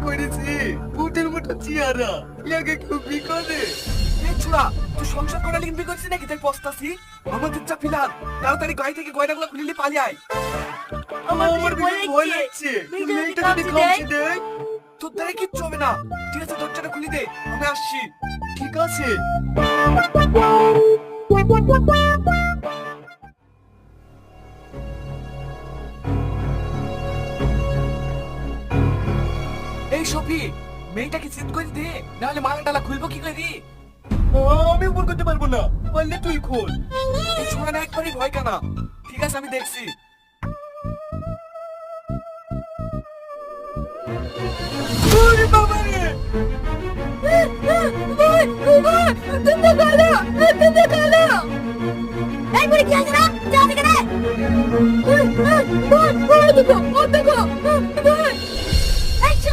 করেছে, ভূতের মতো চেহারা, ইয়াকে খুব বিকলে। এই চুরা, তুই সংসার করা লিখবি করছিস নাকি তাই পস্তাছি? আমাদের চা ফিলাল, তাড়াতাড়ি গাড়ি থেকে গয়নাগুলো খুলে নিয়ে পালিয়ে আয়। আমার ভয় লাগছে, মেয়েটা যদি খামচি দেয়। তোর দ্বারা কিচ্ছু হবে না। ঠিক আছে, দরজাটা খুলে দে, আমি আসছি। ঠিক আছে। এই সফি, মেয়েটাকে চিৎ করে দে, নাহলে মালা টালা খুলবো কি করে? আমি উপর করতে পারবো না, পারলে তুই খোল। এই ছোড়া না একবারই ভয় কানা। ঠিক আছে, আমি দেখছি। ওরে বাবা রে! এই বুড়ি কি আছে না? যা থেকে রে। দেখো, দেখো,